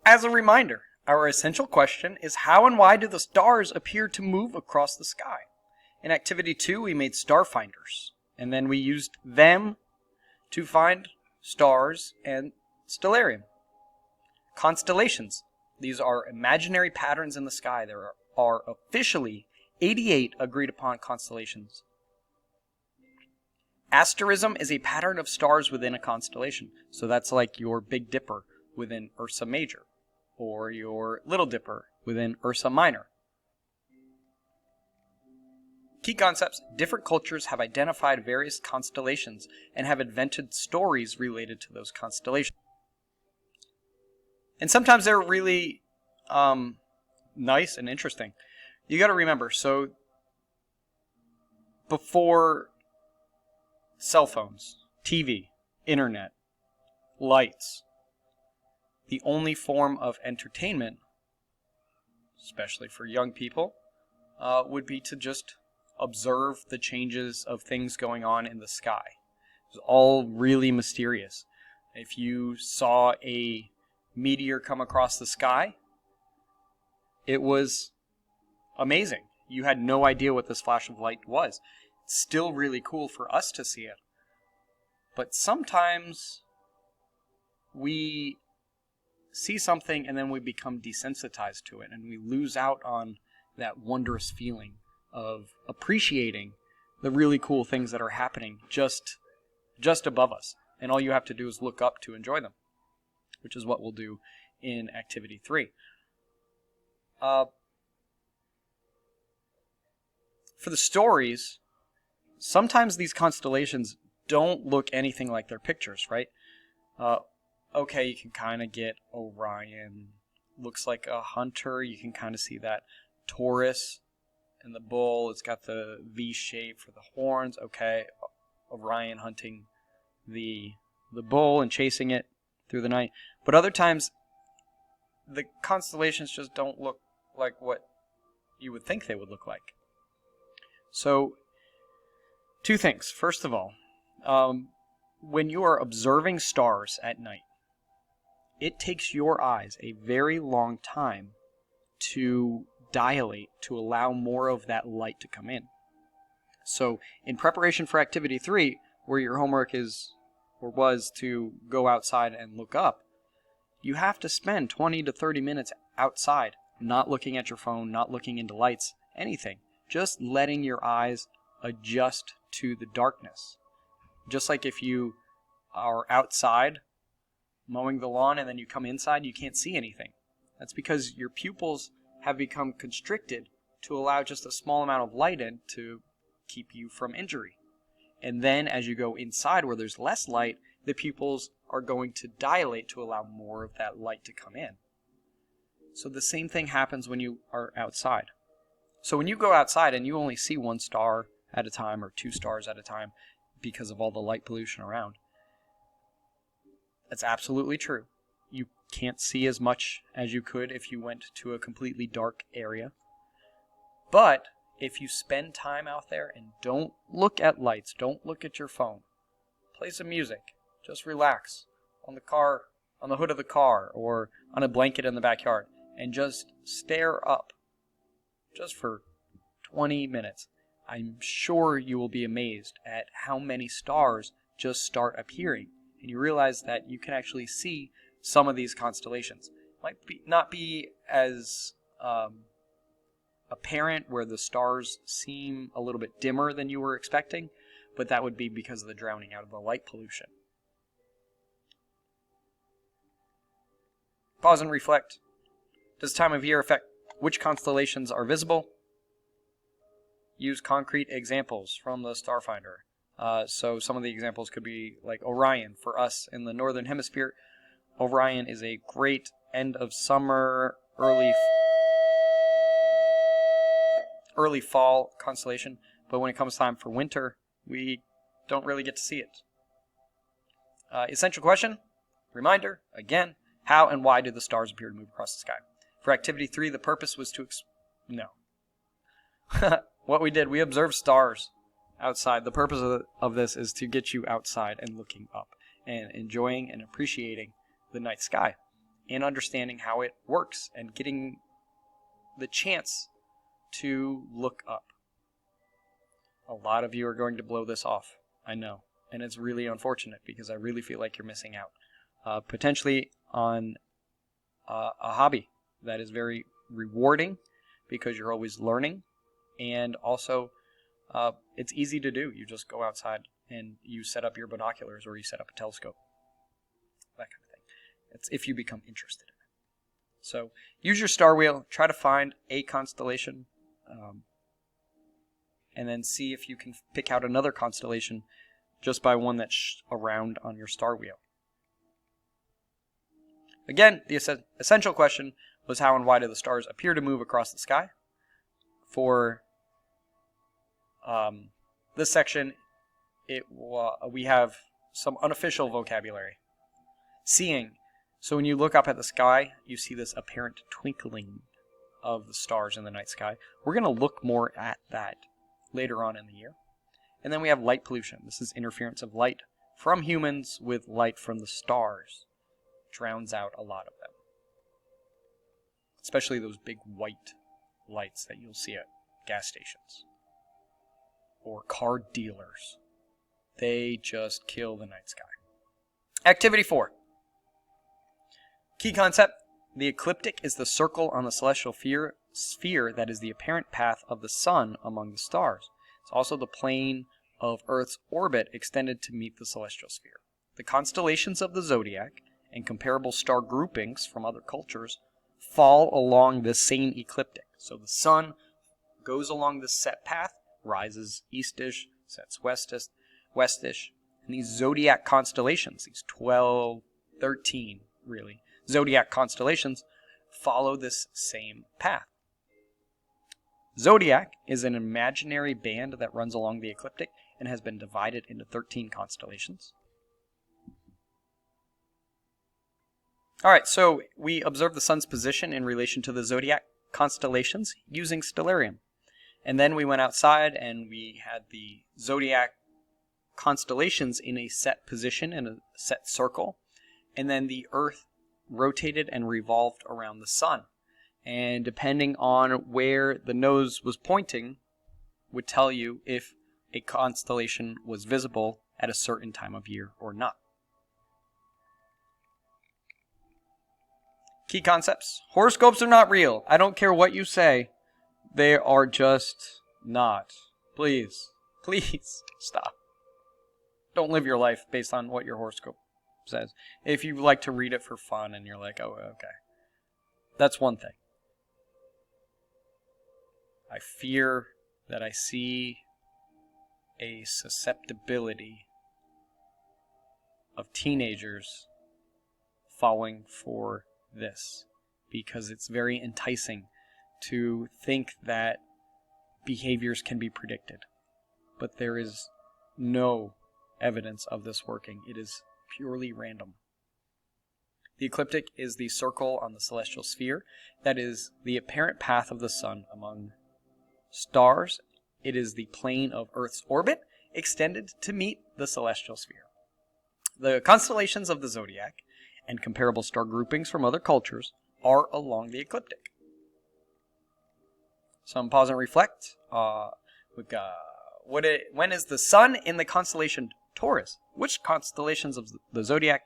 As a reminder, our essential question is how and why do the stars appear to move across the sky? In Activity 2, we made star finders, and then we used them to find stars and stellarium. Constellations. These are imaginary patterns in the sky. There are officially 88 agreed upon constellations. Asterism is a pattern of stars within a constellation. So that's like your Big Dipper within Ursa Major, or your Little Dipper within Ursa Minor. Key concepts. Different cultures have identified various constellations and have invented stories related to those constellations. And sometimes they're really nice and interesting. You got to remember, so before cell phones, TV, internet, lights, the only form of entertainment, especially for young people, would be to just observe the changes of things going on in the sky. It's all really mysterious. If you saw a meteor come across the sky, it was amazing. You had no idea what this flash of light was. It's still really cool for us to see it. But sometimes we see something and then we become desensitized to it and we lose out on that wondrous feeling of appreciating the really cool things that are happening just above us. And all you have to do is look up to enjoy them, which is what we'll do in Activity 3. For the stories, sometimes these constellations don't look anything like their pictures, right? Okay, you can kind of get Orion. Looks like a hunter. You can kind of see that. Taurus and the bull. It's got the V shape for the horns. Okay, Orion hunting the bull and chasing it through the night. But other times, the constellations just don't look like what you would think they would look like. So, two things. First of all, when you are observing stars at night, it takes your eyes a very long time to dilate to allow more of that light to come in. So, in preparation for Activity 3, where your homework is or was to go outside and look up, you have to spend 20 to 30 minutes outside, not looking at your phone, not looking into lights, anything. Just letting your eyes adjust to the darkness. Just like if you are outside mowing the lawn and then you come inside, you can't see anything. That's because your pupils have become constricted to allow just a small amount of light in to keep you from injury. And then as you go inside where there's less light, the pupils are going to dilate to allow more of that light to come in. So the same thing happens when you are outside. So when you go outside and you only see one star at a time or two stars at a time because of all the light pollution around, that's absolutely true. You can't see as much as you could if you went to a completely dark area. But if you spend time out there and don't look at lights, don't look at your phone, play some music, just relax on the hood of the car or on a blanket in the backyard and just stare up just for 20 minutes. I'm sure you will be amazed at how many stars just start appearing. And you realize that you can actually see some of these constellations. Might not be as apparent where the stars seem a little bit dimmer than you were expecting, but that would be because of the drowning out of the light pollution. Pause and reflect. Does time of year affect which constellations are visible? Use concrete examples from the Starfinder. So some of the examples could be like Orion. For us in the northern hemisphere, Orion is a great end of summer, early fall constellation. But when it comes time for winter, we don't really get to see it. Essential question, reminder, again, how and why do the stars appear to move across the sky? For Activity 3, the purpose was to... No. What we did, we observed stars outside. The purpose of this is to get you outside and looking up and enjoying and appreciating the night sky. in understanding how it works and getting the chance to look up. A lot of you are going to blow this off, I know, and it's really unfortunate because I really feel like you're missing out, potentially on a hobby that is very rewarding because you're always learning, and also it's easy to do. You just go outside and you set up your binoculars or you set up a telescope, that kind of thing. It's if you become interested in it. So use your star wheel, try to find a constellation, and then see if you can pick out another constellation just by one that's around on your star wheel. Again, the essential question was how and why do the stars appear to move across the sky? For this section, we have some unofficial vocabulary. Seeing. So when you look up at the sky, you see this apparent twinkling of the stars in the night sky. We're going to look more at that later on in the year. And then we have light pollution. This is interference of light from humans with light from the stars. Drowns out a lot of them. Especially those big white lights that you'll see at gas stations. Or car dealers. They just kill the night sky. Activity 4. Key concept. The ecliptic is the circle on the celestial sphere that is the apparent path of the sun among the stars. It's also the plane of Earth's orbit extended to meet the celestial sphere. The constellations of the Zodiac and comparable star groupings from other cultures fall along this same ecliptic. So the sun goes along this set path, rises eastish, sets westish, and these zodiac constellations, these 12, 13 really, zodiac constellations follow this same path. Zodiac is an imaginary band that runs along the ecliptic and has been divided into 13 constellations. Alright, so we observed the sun's position in relation to the zodiac constellations using stellarium. And then we went outside and we had the zodiac constellations in a set position, in a set circle. And then the Earth rotated and revolved around the sun. And depending on where the nose was pointing would tell you if a constellation was visible at a certain time of year or not. Key concepts. Horoscopes are not real. I don't care what you say. They are just not. Please. Please stop. Don't live your life based on what your horoscope says. If you like to read it for fun and you're like, oh, okay. That's one thing. I fear that I see a susceptibility of teenagers falling for this because it's very enticing to think that behaviors can be predicted. But there is no evidence of this working. It is purely random. The ecliptic is the circle on the celestial sphere that is the apparent path of the sun among stars. It is the plane of Earth's orbit extended to meet the celestial sphere. The constellations of the Zodiac and comparable star groupings from other cultures are along the ecliptic. Some pause and reflect. When is the sun in the constellation Taurus? Which constellations of the Zodiac